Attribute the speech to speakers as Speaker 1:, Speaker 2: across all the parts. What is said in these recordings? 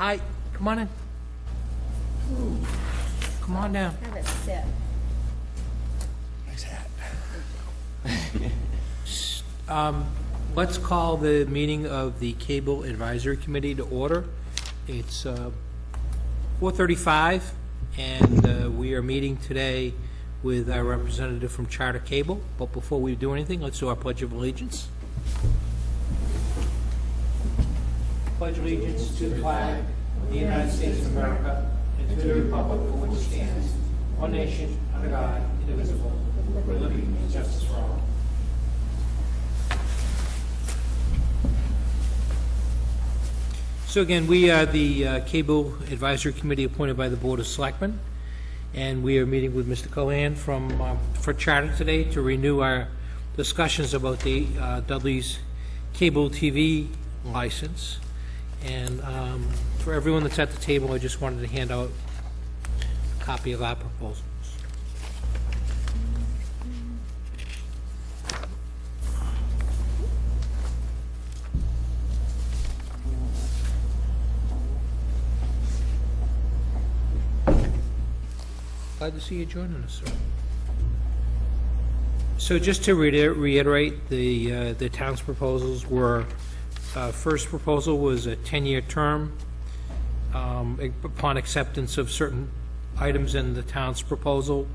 Speaker 1: Hi, come on in. Come on down.
Speaker 2: Have it sit.
Speaker 3: Nice hat.
Speaker 1: Let's call the meeting of the Cable Advisory Committee to order. It's 4:35, and we are meeting today with our representative from Charter Cable. But before we do anything, let's do our Pledge of Allegiance. Pledge allegiance to the flag of the United States of America and to the republic for which it stands, one nation, under God, indivisible, with liberty and justice for all. So again, we are the Cable Advisory Committee appointed by the Board of Selectmen, and we are meeting with Mr. Cohan for Charter today to renew our discussions about the Dudley's cable TV license. And for everyone that's at the table, I just wanted to hand out a copy of our proposals. Glad to see you joining us, sir. So just to reiterate, the town's proposals were, first proposal was a 10-year term upon acceptance of certain items in the town's proposal,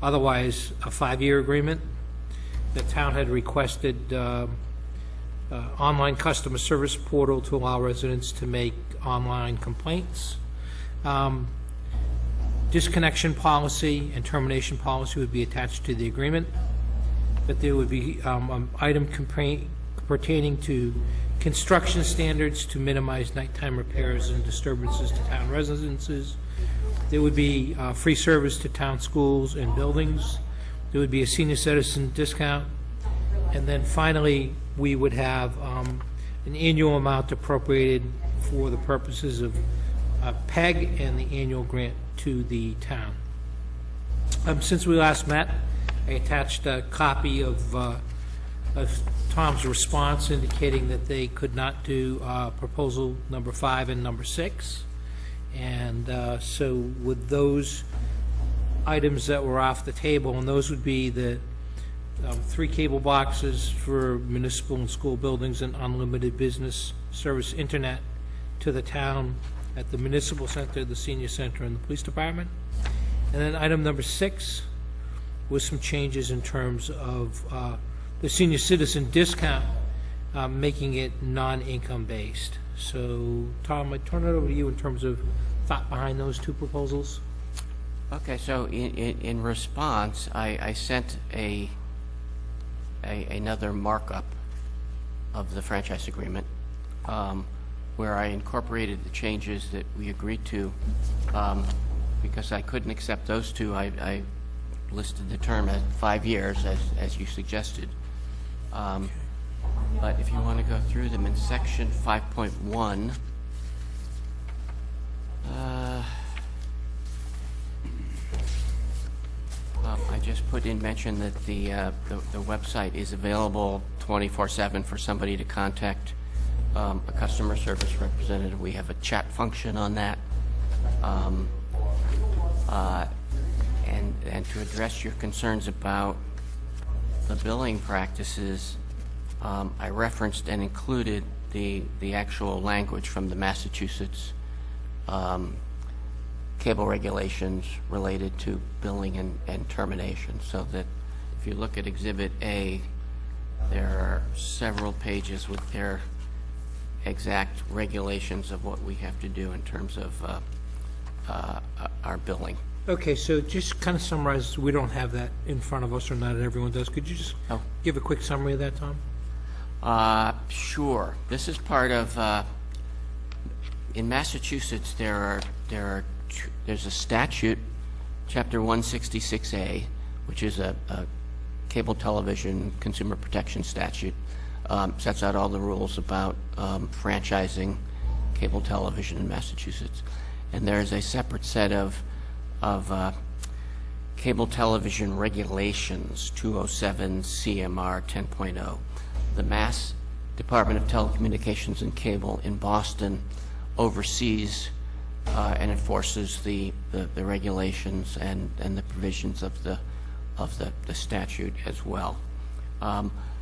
Speaker 1: otherwise a 5-year agreement. The town had requested online customer service portal to allow residents to make online complaints. Disconnection policy and termination policy would be attached to the agreement, but there would be an item pertaining to construction standards to minimize nighttime repairs and disturbances to town residences. There would be free service to town schools and buildings. There would be a senior citizen discount. And then finally, we would have an annual amount appropriated for the purposes of PEG and the annual grant to the town. Since we last met, I attached a copy of Tom's response indicating that they could not do proposal number 5 and number 6. And so with those items that were off the table, and those would be the 3 cable boxes for municipal and school buildings and unlimited business service internet to the town at the municipal center, the senior center, and the police department. And then item number 6 was some changes in terms of the senior citizen discount, making it non-income based. So, Tom, I turn it over to you in terms of thought behind those 2 proposals.
Speaker 4: Okay, so in response, I sent another markup of the franchise agreement, where I incorporated the changes that we agreed to. Because I couldn't accept those 2, I listed the term at 5 years, as you suggested. But if you want to go through them in section 5.1, I just put in mention that the website is available 24/7 for somebody to contact a customer service representative. We have a chat function on that. And to address your concerns about the billing practices, I referenced and included the actual language from the Massachusetts cable regulations related to billing and termination, so that if you look at Exhibit A, there are several pages with their exact regulations of what we have to do in terms of our billing.
Speaker 1: Okay, so just kind of summarize, we don't have that in front of us, or not everyone does. Could you just give a quick summary of that, Tom?
Speaker 4: Sure. This is part of, in Massachusetts, there's a statute, Chapter 166A, which is a cable television consumer protection statute, sets out all the rules about franchising cable television in Massachusetts. And there is a separate set of cable television regulations, 207 CMR 10.0. The Mass Department of Telecommunications and Cable in Boston oversees and enforces the regulations and the provisions of the statute as well.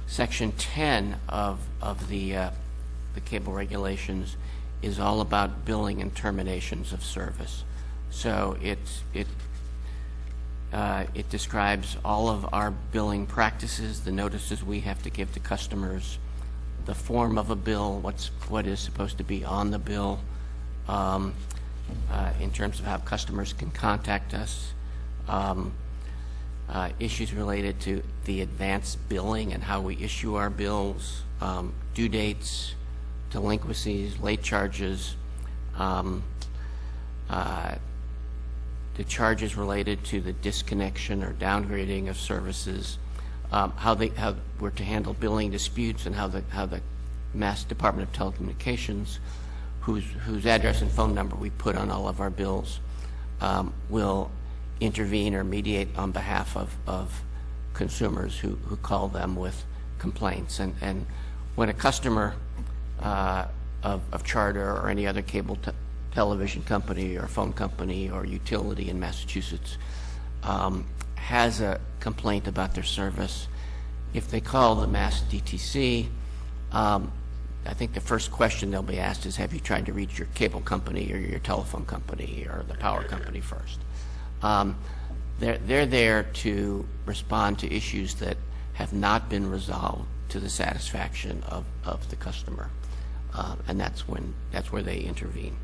Speaker 4: Section 10 of the cable regulations is all about billing and terminations of service. So it describes all of our billing practices, the notices we have to give to customers, the form of a bill, what is supposed to be on the bill, in terms of how customers can contact us, issues related to the advanced billing and how we issue our bills, due dates, delinquencies, late charges, the charges related to the disconnection or downgrading of services, how we're to handle billing disputes, and how the Mass Department of Telecommunications, whose address and phone number we put on all of our bills, will intervene or mediate on behalf of consumers who call them with complaints. And when a customer of Charter or any other cable television company or phone company or utility in Massachusetts has a complaint about their service, if they call the Mass DTC, I think the first question they'll be asked is, have you tried to reach your cable company or your telephone company or the power company first? They're there to respond to issues that have not been resolved to the satisfaction of the customer, and that's where they intervene.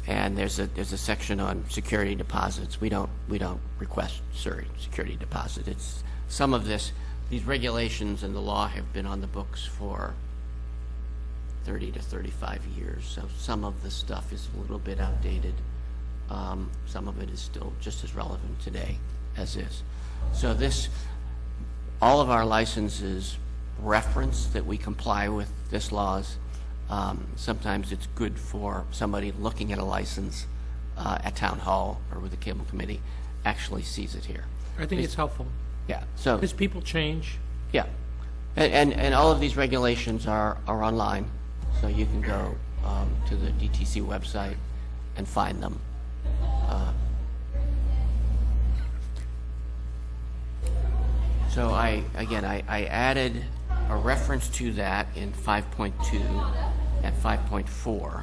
Speaker 4: And there's a section on security deposits. We don't request security deposit. It's some of these regulations and the law have been on the books for 30 to 35 years. So some of the stuff is a little bit outdated. Some of it is still just as relevant today as is. So all of our licenses reference that we comply with this laws. Sometimes it's good for somebody looking at a license at town hall or with the cable committee actually sees it here.
Speaker 1: I think it's helpful.
Speaker 4: Yeah. So
Speaker 1: Because people change.
Speaker 4: yeah, and all of these regulations are online, so you can go to the DTC website and find them. So I added a reference to that in 5.2 and 5.4,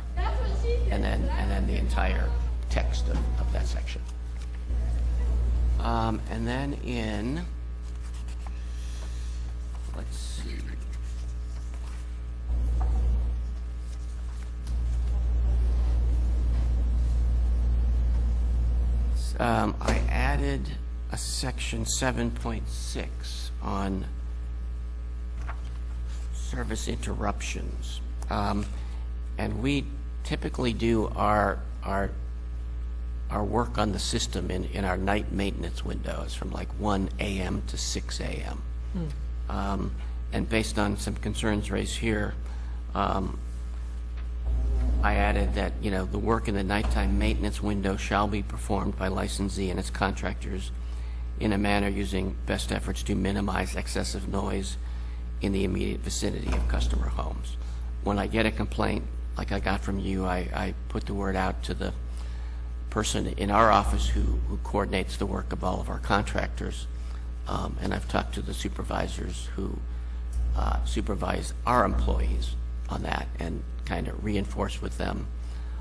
Speaker 4: and then the entire text of that section. And then in, let's see, I added a section 7.6 on service interruptions, and we typically do our work on the system in our night maintenance windows from like 1 a.m. to 6 a.m. And based on some concerns raised here, I added that, the work in the nighttime maintenance window shall be performed by licensee and its contractors in a manner using best efforts to minimize excessive noise in the immediate vicinity of customer homes. When I get a complaint, like I got from you, I put the word out to the person in our office who coordinates the work of all of our contractors, and I've talked to the supervisors who supervise our employees on that and kind of reinforce with them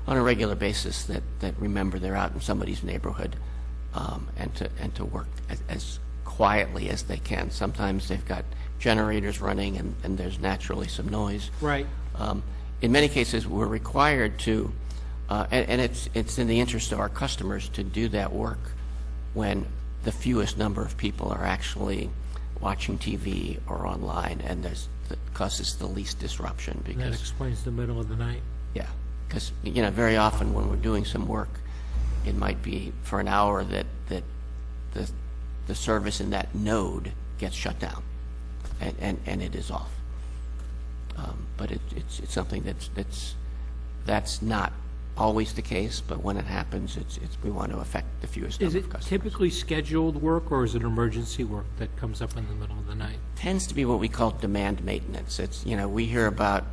Speaker 4: on a regular basis that remember they're out in somebody's neighborhood, and to work as quietly as they can. Sometimes they've got generators running and there's naturally some noise.
Speaker 1: Right.
Speaker 4: In many cases, we're required to, and it's in the interest of our customers to do that work when the fewest number of people are actually watching TV or online, and that causes the least disruption. Because
Speaker 1: And that explains the middle of the night.
Speaker 4: yeah, because very often when we're doing some work, it might be for an hour that the service in that node gets shut down, and it is off. But it's something that's not always the case, but when it happens, we want to affect the fewest
Speaker 1: Is
Speaker 4: number
Speaker 1: it
Speaker 4: of customers.
Speaker 1: typically scheduled work, or is it emergency work that comes up in the middle of the night?
Speaker 4: Tends to be what we call demand maintenance. It's we hear about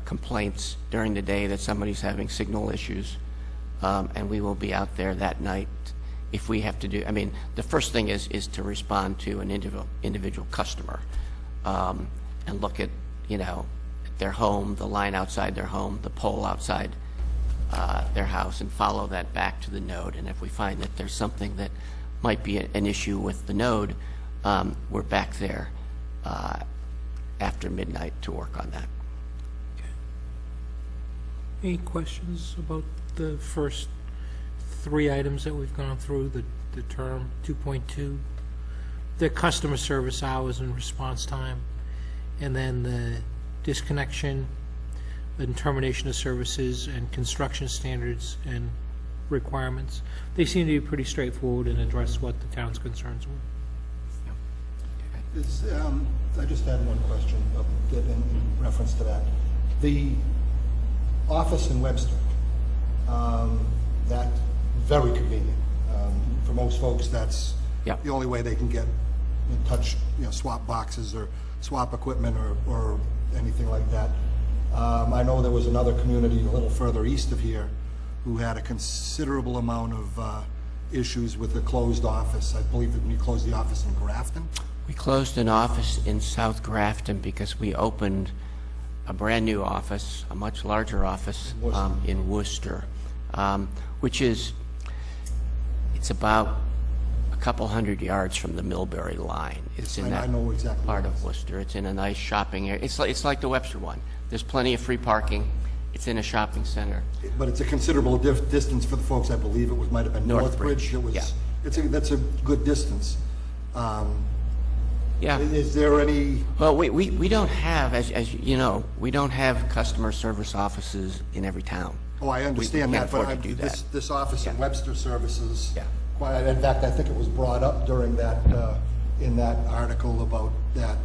Speaker 4: complaints during the day that somebody's having signal issues, and we will be out there that night if we have to do. I mean, the first thing is to respond to an individual customer, and look at their home, the line outside their home, the pole outside their house, and follow that back to the node. And if we find that there's something that might be an issue with the node, we're back there after midnight to work on that.
Speaker 1: Any questions about the first 3 items that we've gone through, the term 2.2, the customer service hours and response time, and then the disconnection and termination of services and construction standards and requirements? They seem to be pretty straightforward and address what the town's concerns were.
Speaker 3: I just had one question in reference to that. The office in Webster, that very convenient. For most folks, that's the only way they can get in touch, swap boxes or swap equipment or anything like that. I know there was another community a little further east of here who had a considerable amount of issues with the closed office. I believe that when you closed the office in Grafton.
Speaker 4: We closed an office in South Grafton because we opened a brand new office, a much larger office in Worcester, which is, it's about a couple hundred yards from the Millbury line. It's in that part of Worcester. It's in a nice shopping area. It's like the Webster one. There's plenty of free parking. It's in a shopping center.
Speaker 3: But it's a considerable distance for the folks. I believe it might have been Northbridge. It was. Yeah. That's a good distance.
Speaker 4: Yeah.
Speaker 3: Is there any?
Speaker 4: Well, we don't have, as you know, we don't have customer service offices in every town.
Speaker 3: Oh, I understand that, but this office in Webster Services. Yeah. In fact, I think it was brought up during that in that article about that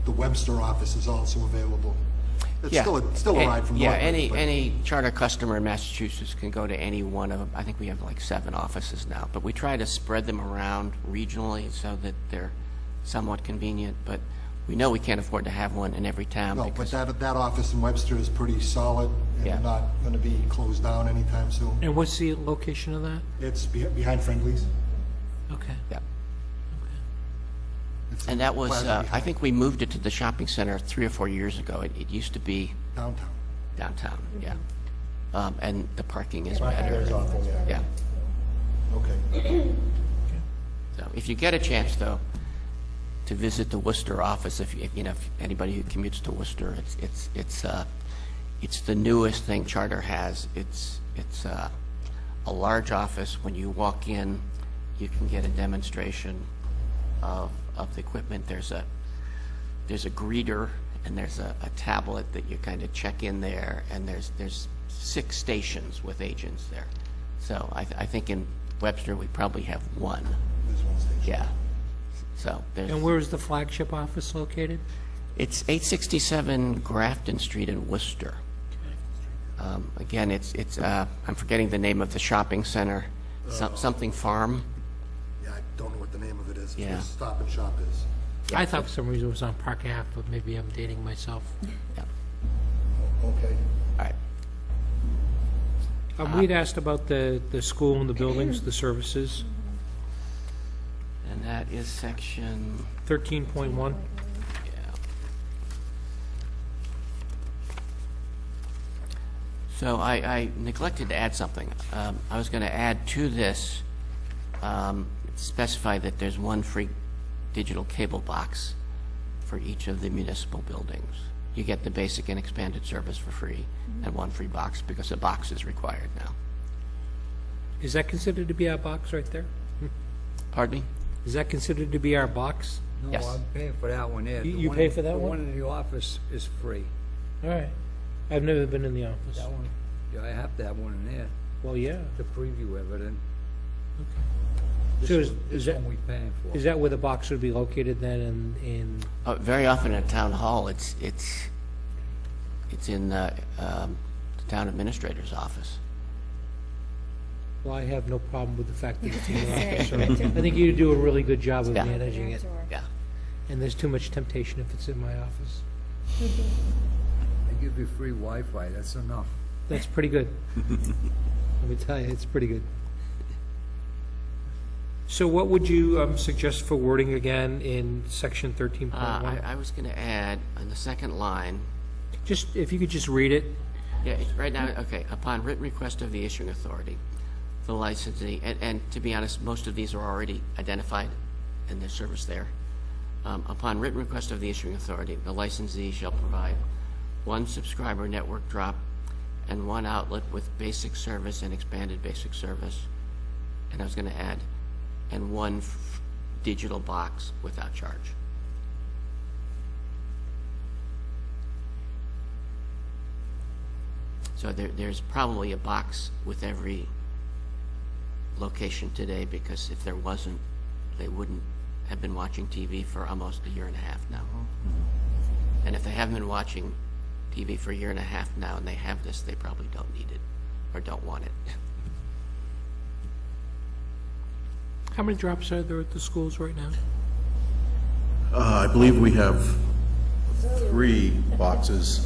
Speaker 3: the Webster office is also available. It's still a ride from Northbridge.
Speaker 4: Any charter customer in Massachusetts can go to any one of them. I think we have like 7 offices now, but we try to spread them around regionally so that they're somewhat convenient. But we know we can't afford to have one in every town.
Speaker 3: No, but that office in Webster is pretty solid and not going to be closed down anytime soon.
Speaker 1: And what's the location of that?
Speaker 3: It's behind Friendly's.
Speaker 1: Okay.
Speaker 4: Yeah. And that was, I think we moved it to the shopping center 3 or 4 years ago. It used to be
Speaker 3: downtown.
Speaker 4: Downtown, yeah. And the parking is better.
Speaker 3: It's awful,
Speaker 4: yeah.
Speaker 3: Okay.
Speaker 4: So if you get a chance, though, to visit the Worcester office, if anybody who commutes to Worcester, it's the newest thing Charter has. It's a large office. When you walk in, you can get a demonstration of the equipment. There's a greeter and there's a tablet that you kind of check in there, and there's 6 stations with agents there. So I think in Webster we probably have 1.
Speaker 3: There's 1 station.
Speaker 4: Yeah. So there's.
Speaker 1: And where is the flagship office located?
Speaker 4: It's 867 Grafton Street in Worcester. Again, it's I'm forgetting the name of the shopping center. Something Farm.
Speaker 3: Yeah, I don't know what the name of it is.
Speaker 4: Yeah.
Speaker 3: Where Stop and Shop is.
Speaker 1: I thought for some reason it was on Park Ave, but maybe I'm dating myself.
Speaker 4: Yeah.
Speaker 3: Okay.
Speaker 4: All right.
Speaker 1: We'd asked about the school and the buildings, the services.
Speaker 4: And that is section
Speaker 1: 13.1.
Speaker 4: Yeah. So I neglected to add something. I was going to add to this, specify that there's 1 free digital cable box for each of the municipal buildings. You get the basic and expanded service for free, and 1 free box because a box is required now.
Speaker 1: Is that considered to be our box right there?
Speaker 4: Pardon me?
Speaker 1: Is that considered to be our box?
Speaker 2: No,
Speaker 4: Yes.
Speaker 2: I'm paying for that one there.
Speaker 1: You pay for that
Speaker 2: The
Speaker 1: one?
Speaker 2: one in the office is free.
Speaker 1: All right. I've never been in the office.
Speaker 2: That one, yeah, I have to have one in there,
Speaker 1: Well, yeah.
Speaker 2: the preview evidence.
Speaker 1: So is
Speaker 2: This
Speaker 1: that,
Speaker 2: one we paying for.
Speaker 1: is that where the box would be located then in
Speaker 4: Very often at town hall, it's in the town administrator's office.
Speaker 1: well, I have no problem with the fact that it's in the office. So I think you do a really good job of
Speaker 4: Yeah.
Speaker 1: managing it.
Speaker 4: Yeah.
Speaker 1: And there's too much temptation if it's in my office.
Speaker 2: I give you free Wi-Fi, that's enough.
Speaker 1: That's pretty good. Let me tell you, it's pretty good. So what would you suggest for wording again in section 13.1?
Speaker 4: I was going to add on the second line,
Speaker 1: Just, if you could just read it.
Speaker 4: yeah, right now, okay, upon written request of the issuing authority, the licensee, and to be honest, most of these are already identified and there's service there. Upon written request of the issuing authority, the licensee shall provide one subscriber network drop and one outlet with basic service and expanded basic service. And I was going to add, and one digital box without charge. So there's probably a box with every location today, because if there wasn't, they wouldn't have been watching TV for almost a year and a half now. And if they haven't been watching TV for a year and a half now and they have this, they probably don't need it or don't want it.
Speaker 1: How many drops are there at the schools right now?
Speaker 5: I believe we have 3 boxes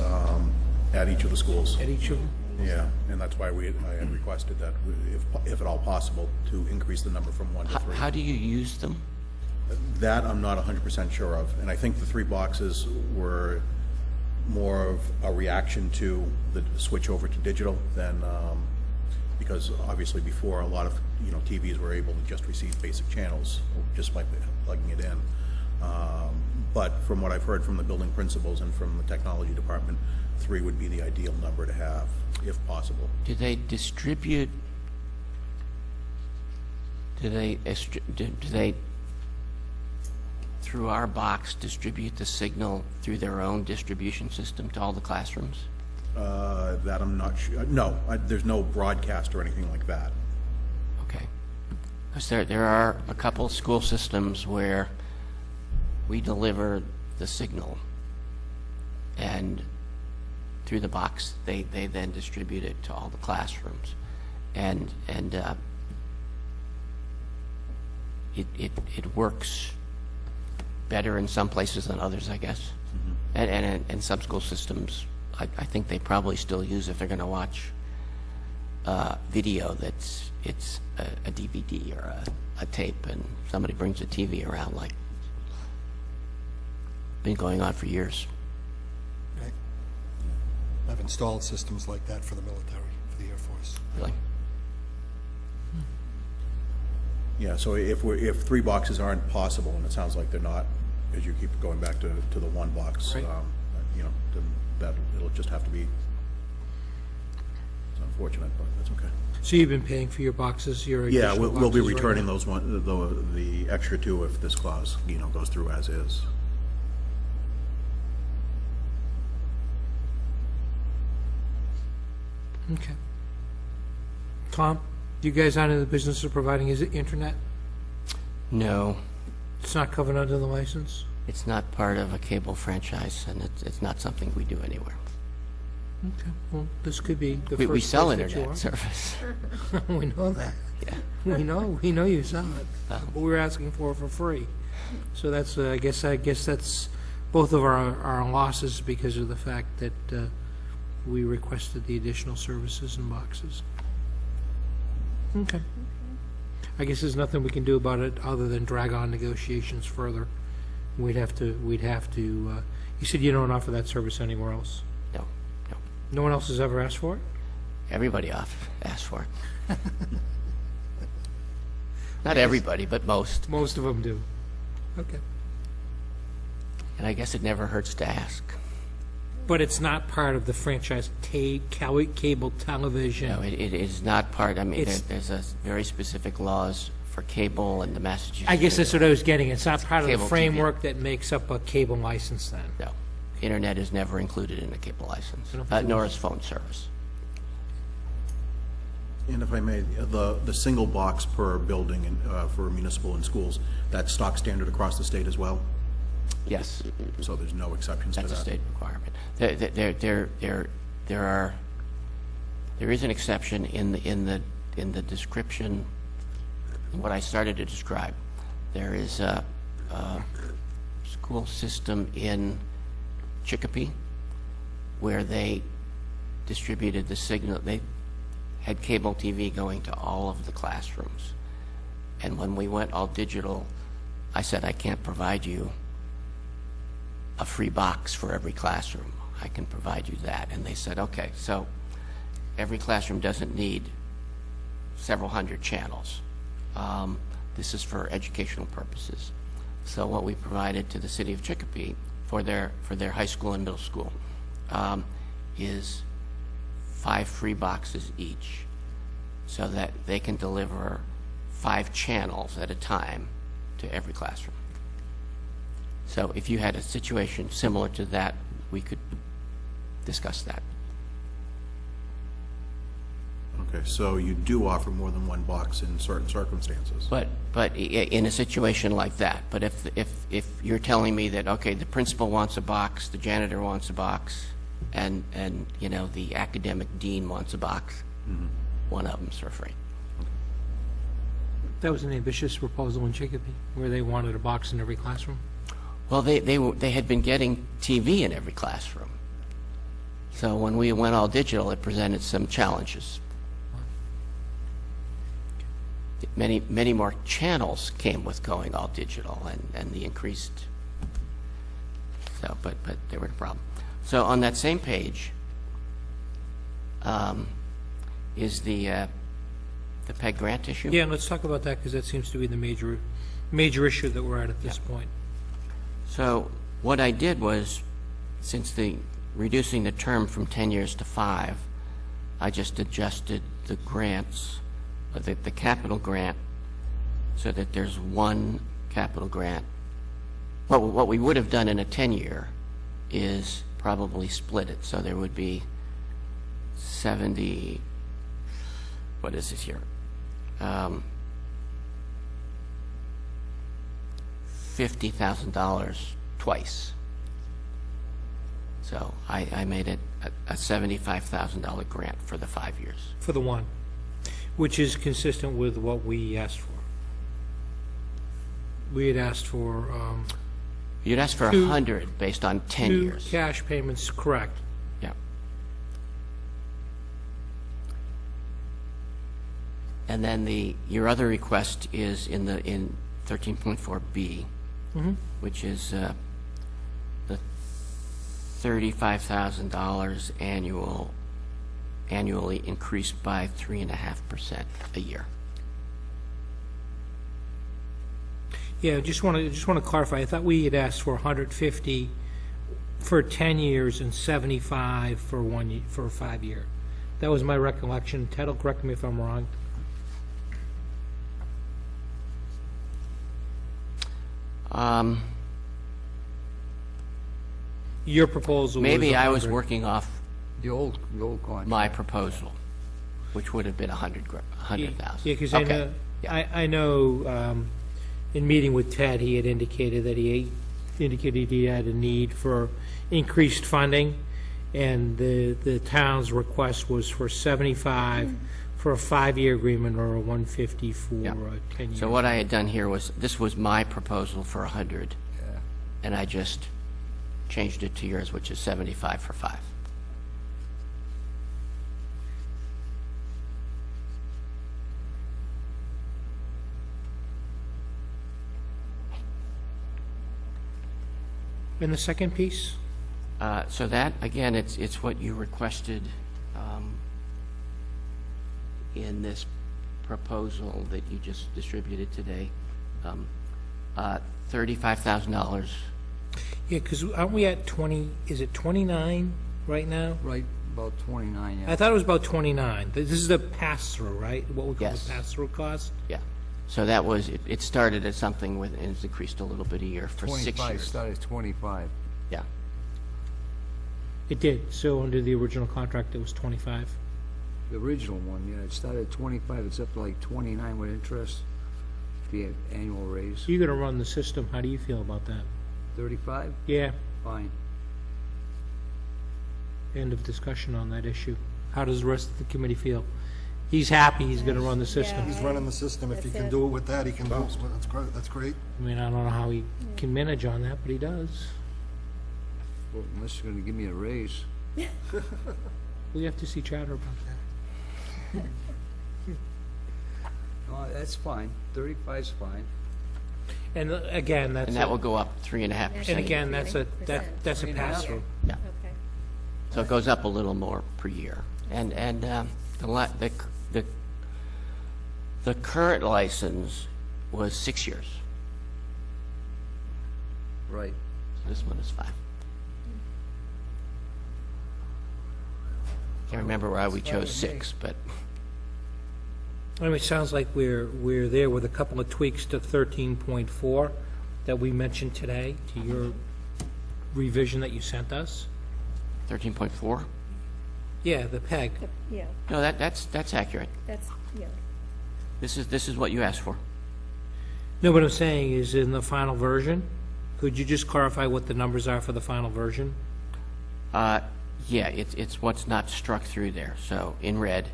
Speaker 5: at each of the schools.
Speaker 1: At each of them?
Speaker 5: Yeah, and that's why I had requested that, if at all possible, to increase the number from 1 to 3.
Speaker 4: How do you use them?
Speaker 5: That I'm not 100% sure of, and I think the 3 boxes were more of a reaction to the switch over to digital than, because obviously before a lot of TVs were able to just receive basic channels just by plugging it in. But from what I've heard from the building principals and from the technology department, 3 would be the ideal number to have, if possible.
Speaker 4: Do they distribute? Do they through our box distribute the signal through their own distribution system to all the classrooms?
Speaker 5: That I'm not sure. No, there's no broadcast or anything like that.
Speaker 4: Okay. Because there are a couple school systems where we deliver the signal, and through the box they then distribute it to all the classrooms, and it works better in some places than others, I guess. And in some school systems, I think they probably still use, if they're going to watch video, it's a DVD or a tape, and somebody brings a TV around, like been going on for years.
Speaker 3: Right. I've installed systems like that for the military, for the Air Force.
Speaker 4: Really?
Speaker 5: Yeah, so if 3 boxes aren't possible, and it sounds like they're not, as you keep going back to the 1 box,
Speaker 1: Right.
Speaker 5: Then that it'll just have to be. It's unfortunate, but that's okay.
Speaker 1: So you've been paying for your boxes, your
Speaker 5: Yeah,
Speaker 1: additional
Speaker 5: we'll be
Speaker 1: boxes right
Speaker 5: returning
Speaker 1: now?
Speaker 5: those the extra 2 if this clause goes through as is.
Speaker 1: Okay. Tom, you guys aren't in the business of providing, is it internet?
Speaker 4: No,
Speaker 1: It's not covered under the license?
Speaker 4: it's not part of a cable franchise, and it's not something we do anywhere.
Speaker 1: Okay, well, this could be the first
Speaker 4: We sell
Speaker 1: place that you
Speaker 4: internet service.
Speaker 1: are. We know that.
Speaker 4: Yeah.
Speaker 1: We know you sell it. But we're asking for free. So that's, I guess that's both of our losses because of the fact that we requested the additional services and boxes. Okay. I guess there's nothing we can do about it other than drag on negotiations further. We'd have to, you said you don't offer that service anywhere else?
Speaker 4: No.
Speaker 1: No one else has ever asked for it?
Speaker 4: Everybody asks for it. Not everybody, but most.
Speaker 1: Most of them do. Okay.
Speaker 4: And I guess it never hurts to ask.
Speaker 1: But it's not part of the franchise cable television.
Speaker 4: No, it is not part. I mean,
Speaker 1: It's-
Speaker 4: there's a very specific laws for cable and the Massachusetts.
Speaker 1: I guess that's what I was getting. It's not part of
Speaker 4: Cable
Speaker 1: the
Speaker 4: TV.
Speaker 1: framework that makes up a cable license then.
Speaker 4: No, internet is never included in a cable license,
Speaker 1: I don't think it
Speaker 4: nor is phone service.
Speaker 5: And if I may, the single box per building for municipal and schools, that's stock standard across the state as well?
Speaker 4: Yes,
Speaker 5: So there's no exceptions to that?
Speaker 4: that's a state requirement. There is an exception in the description. What I started to describe, there is a school system in Chicopee where they distributed the signal. They had cable TV going to all of the classrooms. And when we went all digital, I said, I can't provide you a free box for every classroom. I can provide you that. And they said, okay, so every classroom doesn't need several hundred channels. This is for educational purposes. So what we provided to the city of Chicopee for their high school and middle school is 5 free boxes each, so that they can deliver 5 channels at a time to every classroom. So if you had a situation similar to that, we could discuss that.
Speaker 5: Okay, so you do offer more than one box in certain circumstances.
Speaker 4: But in a situation like that, but if you're telling me that, okay, the principal wants a box, the janitor wants a box, and you know, the academic dean wants a box, one of them's for free.
Speaker 1: That was an ambitious proposal in Chicopee, where they wanted a box in every classroom.
Speaker 4: Well, they had been getting TV in every classroom. So when we went all digital, it presented some challenges. Many more channels came with going all digital, and the increased. So, but they were the problem. So on that same page is the PEG grant issue.
Speaker 1: Yeah, let's talk about that, because that seems to be the major issue that we're at this point.
Speaker 4: So what I did was, since reducing the term from 10 years to 5, I just adjusted the grants, the capital grant, so that there's one capital grant. What we would have done in a 10-year is probably split it, so there would be 70, what is this here? $50,000 twice. So I made it a $75,000 grant for the 5 years.
Speaker 1: For the one, which is consistent with what we asked for. We had asked for
Speaker 4: You'd ask for 100 based on 10
Speaker 1: 2
Speaker 4: years.
Speaker 1: cash payments, correct.
Speaker 4: Yeah. And then your other request is in 13.4B, which is the $35,000 annually increased by 3.5% a year.
Speaker 1: Yeah, just want to clarify. I thought we had asked for 150 for 10 years and 75 for a 5 year. That was my recollection. Ted will correct me if I'm wrong. Your proposal.
Speaker 4: Maybe
Speaker 1: was
Speaker 4: I was
Speaker 1: 100.
Speaker 4: working off
Speaker 2: The old contract.
Speaker 4: my proposal, which would have been 100,000.
Speaker 1: Yeah, because
Speaker 4: Okay.
Speaker 1: I know in meeting with Ted, he had indicated that he had a need for increased funding, and the town's request was for 75 for a 5-year agreement, or a 150 for
Speaker 4: Yeah.
Speaker 1: a 10-year.
Speaker 4: So what I had done here was, this was my proposal for 100,
Speaker 2: Yeah.
Speaker 4: and I just changed it to yours, which is 75 for 5.
Speaker 1: And the second piece?
Speaker 4: So that, again, it's what you requested in this proposal that you just distributed today. $35,000.
Speaker 1: Yeah, because aren't we at 20, is it 29 right now?
Speaker 2: Right, about 29, yeah.
Speaker 1: I thought it was about 29. This is the pass-through, right? What we call
Speaker 4: Yes.
Speaker 1: the pass-through cost?
Speaker 4: Yeah. So that was, it started at something with, and it's increased a little bit a year for 6
Speaker 2: 25,
Speaker 4: years.
Speaker 2: started at 25.
Speaker 4: Yeah.
Speaker 1: It did. So under the original contract, it was 25.
Speaker 2: The original one, yeah, it started at 25, it's up to like 29 with interest, the annual raise.
Speaker 1: You're going to run the system. How do you feel about that?
Speaker 2: 35,
Speaker 1: Yeah.
Speaker 2: fine.
Speaker 1: End of discussion on that issue. How does the rest of the committee feel? He's happy. He's going to run the system.
Speaker 3: He's running the system. If he can do it with that, he can do it. That's great. That's great.
Speaker 1: I mean, I don't know how he can manage on that, but he does.
Speaker 2: Well, unless you're gonna give me a raise.
Speaker 1: We have to see Charter about that.
Speaker 2: No, that's fine, 35's fine.
Speaker 1: And again, that's,
Speaker 4: And that will go up 3.5%.
Speaker 1: and again, that's a
Speaker 6: 3.5%.
Speaker 1: pass-through.
Speaker 4: Yeah.
Speaker 6: Okay.
Speaker 4: So it goes up a little more per year. And the current license was 6 years.
Speaker 2: Right.
Speaker 4: This one is 5. Can't remember why we chose 6, but
Speaker 1: Anyway, it sounds like we're there with a couple of tweaks to 13.4 that we mentioned today, to your revision that you sent us.
Speaker 4: 13.4?
Speaker 1: Yeah, the PEG.
Speaker 6: Yeah,
Speaker 4: No, that's accurate.
Speaker 6: that's, yeah.
Speaker 4: This is what you asked for.
Speaker 1: No, what I'm saying is in the final version, could you just clarify what the numbers are for the final version?
Speaker 4: Yeah, it's what's not struck through there. So in red,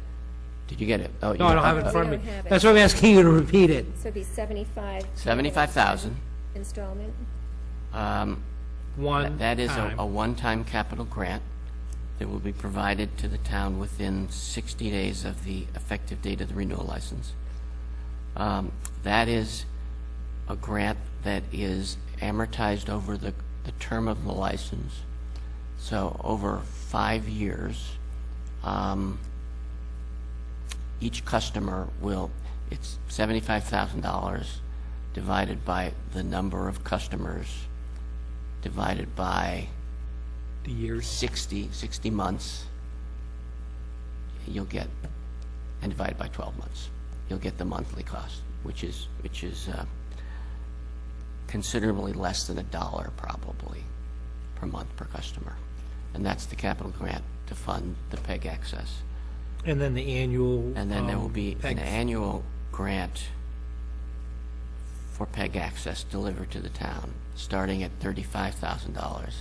Speaker 4: did you get it? Oh,
Speaker 1: No, I don't have it in
Speaker 6: We
Speaker 1: front of
Speaker 6: don't
Speaker 1: me.
Speaker 6: have it.
Speaker 1: That's why I'm asking you to repeat it.
Speaker 6: So it'd be 75.
Speaker 4: 75,000.
Speaker 6: Installment.
Speaker 1: One
Speaker 4: That is
Speaker 1: time.
Speaker 4: a one-time capital grant that will be provided to the town within 60 days of the effective date of the renewal license. That is a grant that is amortized over the term of the license. So over 5 years, each customer will, it's $75,000 divided by the number of customers divided by
Speaker 1: The years.
Speaker 4: 60 months, you'll get, and divided by 12 months, you'll get the monthly cost, which is considerably less than $1 probably per month per customer. And that's the capital grant to fund the PEG access.
Speaker 1: And then the annual.
Speaker 4: And then there will be
Speaker 1: PEG.
Speaker 4: an annual grant for PEG access delivered to the town, starting at $35,000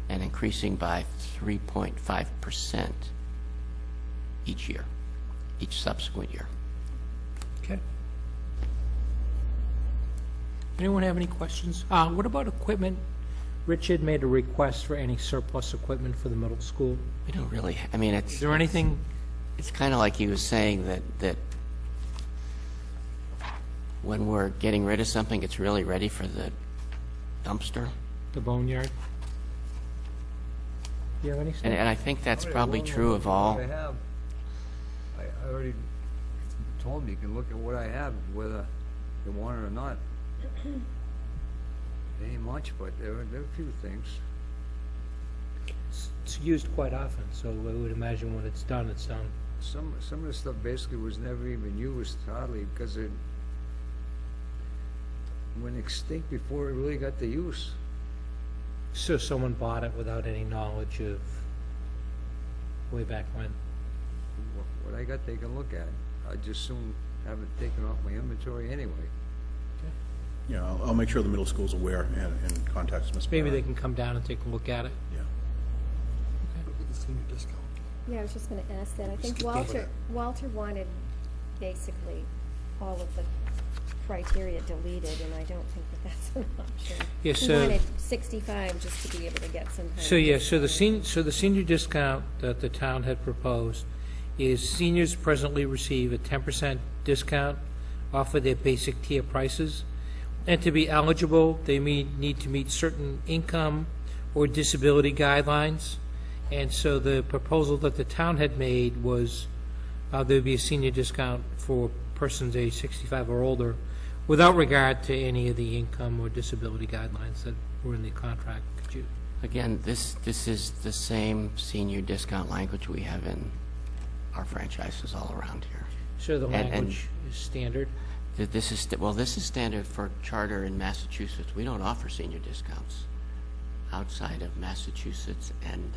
Speaker 4: and increasing by 3.5% each year, each subsequent year.
Speaker 1: Okay. Anyone have any questions? What about equipment? Richard made a request for any surplus equipment for the middle school.
Speaker 4: We don't really, I mean,
Speaker 1: Is there anything?
Speaker 4: it's kind of like he was saying that when we're getting rid of something, it's really ready for the dumpster.
Speaker 1: The boneyard? Do you have any stuff?
Speaker 4: And I think that's probably true of all.
Speaker 2: I have. I already told him you can look at what I have, whether you want it or not. It ain't much, but there are a few things.
Speaker 1: It's used quite often, so I would imagine when it's done, it's done.
Speaker 2: Some of the stuff basically was never even used hardly because it went extinct before it really got the use.
Speaker 1: So someone bought it without any knowledge of way back when.
Speaker 2: What I got, they can look at. I'd just soon have it taken off my inventory anyway.
Speaker 5: Yeah, I'll make sure the middle school's aware and contacts Ms.
Speaker 1: Maybe they
Speaker 5: Barrett.
Speaker 1: can come down and take a look at it.
Speaker 5: Yeah.
Speaker 6: Yeah, I was just gonna ask that. I think
Speaker 1: Skip over
Speaker 6: Walter wanted basically all of the criteria deleted, and I don't think that that's an option.
Speaker 1: Yeah,
Speaker 6: He
Speaker 1: so-
Speaker 6: wanted 65 just to be able to get some kind of.
Speaker 1: So, yeah, so the senior discount that the town had proposed is seniors presently receive a 10% discount off of their basic tier prices. And to be eligible, they need to meet certain income or disability guidelines. And so the proposal that the town had made was there'd be a senior discount for persons age 65 or older without regard to any of the income or disability guidelines that were in the contract. Could you?
Speaker 4: Again, this is the same senior discount language we have in our franchises all around here.
Speaker 1: So the
Speaker 4: And-
Speaker 1: language is standard?
Speaker 4: This is standard for charter in Massachusetts. We don't offer senior discounts outside of Massachusetts and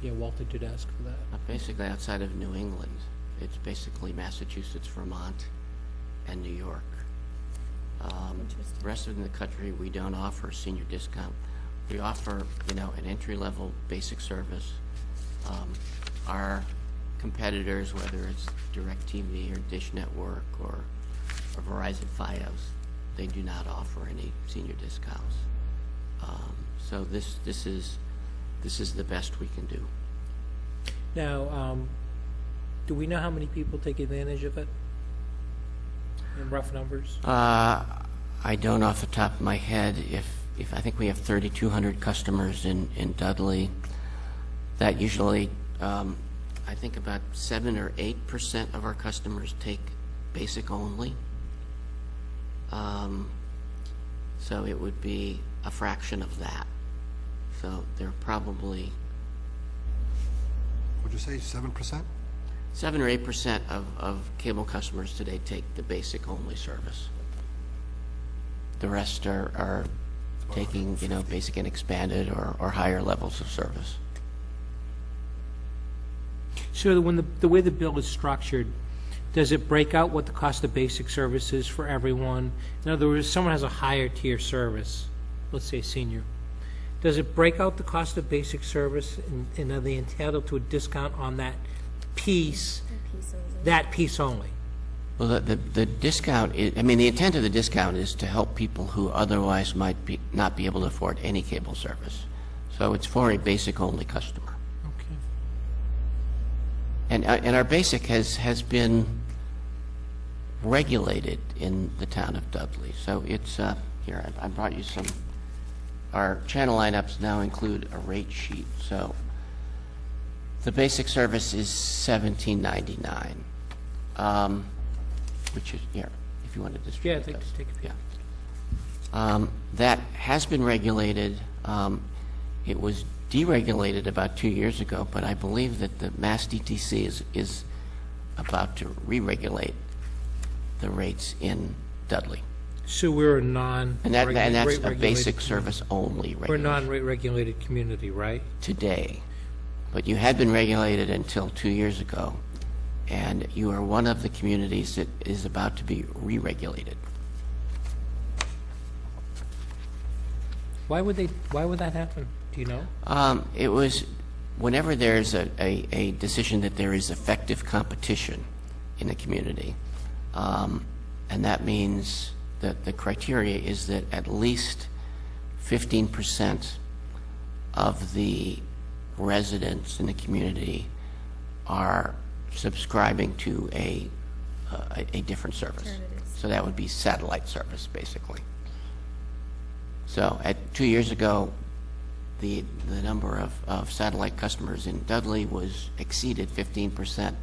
Speaker 1: Yeah, Walter did ask for that.
Speaker 4: basically outside of New England. It's basically Massachusetts, Vermont, and New York. The rest of the country, we don't offer senior discount. We offer, an entry-level basic service. Our competitors, whether it's DirecTV or Dish Network or Verizon Fios, they do not offer any senior discounts. So this is this is the best we can do.
Speaker 1: Now, do we know how many people take advantage of it? In rough numbers?
Speaker 4: I don't off the top of my head. If I think we have 3,200 customers in Dudley, that usually, I think about 7 or 8% of our customers take basic only. So it would be a fraction of that. So they're probably
Speaker 3: Would you say 7%?
Speaker 4: 7 or 8% of cable customers today take the basic only service. The rest are taking, basic and expanded or higher levels of service.
Speaker 1: So when the way the bill is structured, does it break out what the cost of basic service is for everyone? In other words, someone has a higher tier service, let's say senior. Does it break out the cost of basic service, and are they entitled to a discount on that piece? That piece only?
Speaker 4: Well, the discount is, the intent of the discount is to help people who otherwise might not be able to afford any cable service. So it's for a basic only customer.
Speaker 1: Okay.
Speaker 4: And our basic has been regulated in the town of Dudley. So it's, here, I brought you some, our channel lineups now include a rate sheet. So the basic service is $17.99, which is, here, if you want to distribute
Speaker 1: Yeah, take a few.
Speaker 4: Yeah. That has been regulated. It was deregulated about 2 years ago, but I believe that the Mass DTC is about to re-regulate the rates in Dudley.
Speaker 1: So we're a non-
Speaker 4: And that's a
Speaker 1: rate-regulated
Speaker 4: basic
Speaker 1: community.
Speaker 4: service only
Speaker 1: We're a
Speaker 4: regulation
Speaker 1: non-rate regulated community, right?
Speaker 4: today. But you had been regulated until 2 years ago, and you are one of the communities that is about to be re-regulated.
Speaker 1: Why would that happen? Do you know?
Speaker 4: It was whenever there's a decision that there is effective competition in the community, and that means that the criteria is that at least 15% of the residents in the community are subscribing to a different service. So that would be satellite service, basically. So 2 years ago, the number of satellite customers in Dudley exceeded 15%,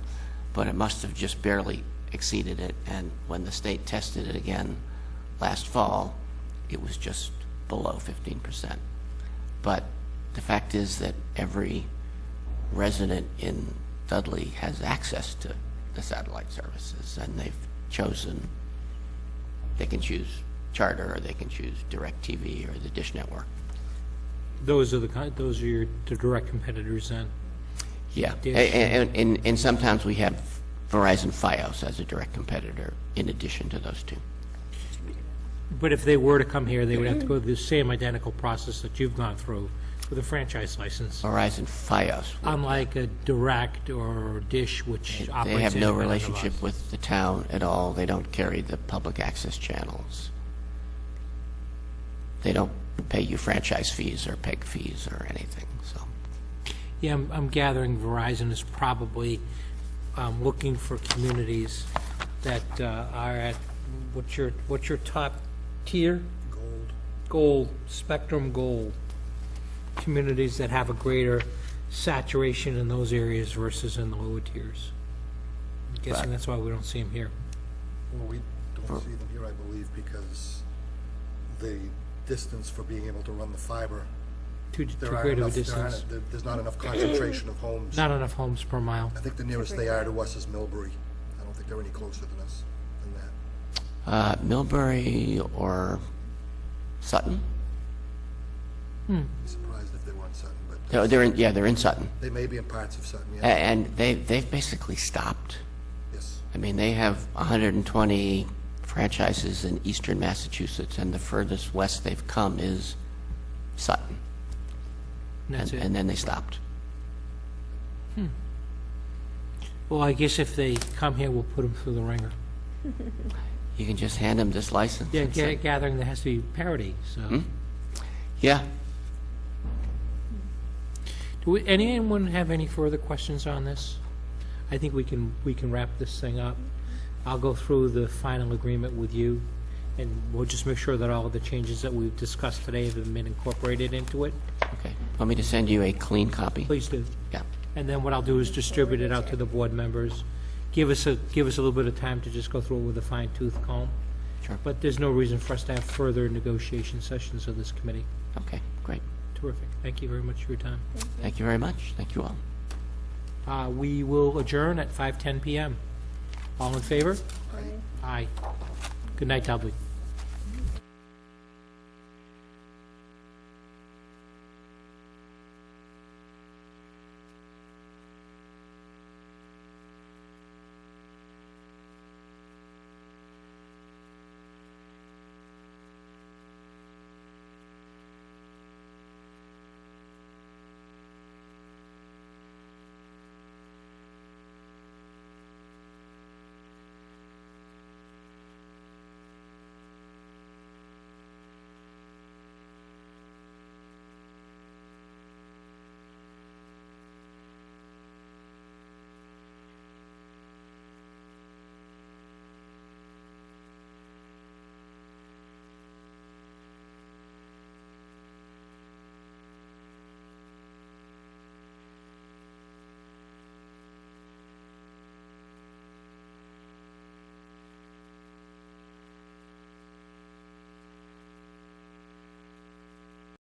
Speaker 4: but it must have just barely exceeded it. And when the state tested it again last fall, it was just below 15%. But the fact is that every resident in Dudley has access to the satellite services, and they've chosen, they can choose Charter, or they can choose DirecTV or the Dish Network.
Speaker 1: Those are the direct competitors then?
Speaker 4: Yeah,
Speaker 1: Dish.
Speaker 4: and sometimes we have Verizon Fios as a direct competitor in addition to those two.
Speaker 1: But if they were to come here, they would have to go through the same identical process that you've gone through with a franchise license,
Speaker 4: Verizon Fios,
Speaker 1: unlike a Direct or Dish, which operates
Speaker 4: they have no
Speaker 1: independent of
Speaker 4: relationship
Speaker 1: us.
Speaker 4: with the town at all. They don't carry the public access channels. They don't pay you franchise fees or PEG fees or anything. So
Speaker 1: Yeah, I'm gathering Verizon is probably looking for communities that are at, what's your top tier? Gold, Spectrum Gold. Communities that have a greater saturation in those areas versus in the lower tiers. I'm guessing
Speaker 4: Right.
Speaker 1: that's why we don't see them here.
Speaker 3: Well, we don't see them here, I believe, because the distance for being able to run the fiber,
Speaker 1: Too
Speaker 3: there aren't
Speaker 1: great of a
Speaker 3: enough,
Speaker 1: distance.
Speaker 3: there's not enough concentration of homes.
Speaker 1: Not enough homes per mile.
Speaker 3: I think the nearest they are to us is Millbury. I don't think they're any closer than us than that.
Speaker 4: Millbury or Sutton?
Speaker 3: I'd be surprised if they weren't Sutton, but
Speaker 4: They're in Sutton,
Speaker 3: they may be in parts of Sutton, yeah.
Speaker 4: and they've basically stopped.
Speaker 3: Yes.
Speaker 4: I mean, they have 120 franchises in eastern Massachusetts, and the furthest west they've come is Sutton,
Speaker 1: And that's it.
Speaker 4: and then they stopped.
Speaker 1: Well, I guess if they come here, we'll put them through the ringer.
Speaker 4: You can just hand them this license.
Speaker 1: Yeah,
Speaker 4: and say,
Speaker 1: gathering, there has to be parity, so.
Speaker 4: Yeah,
Speaker 1: Would anyone have any further questions on this? I think we can wrap this thing up. I'll go through the final agreement with you, and we'll just make sure that all of the changes that we've discussed today have been incorporated into it.
Speaker 4: Okay. Want me to send you a clean copy?
Speaker 1: Please do.
Speaker 4: Yeah.
Speaker 1: And then what I'll do is distribute it out to the board members. Give us a little bit of time to just go through it with a fine-tooth comb.
Speaker 4: Sure.
Speaker 1: But there's no reason for us to have further negotiation sessions of this committee.
Speaker 4: Okay, great.
Speaker 1: Terrific. Thank you very much for your time.
Speaker 4: Thank you very much. Thank you all.
Speaker 1: We will adjourn at 5:10 PM. All in favor? Aye. Good night, Dudley.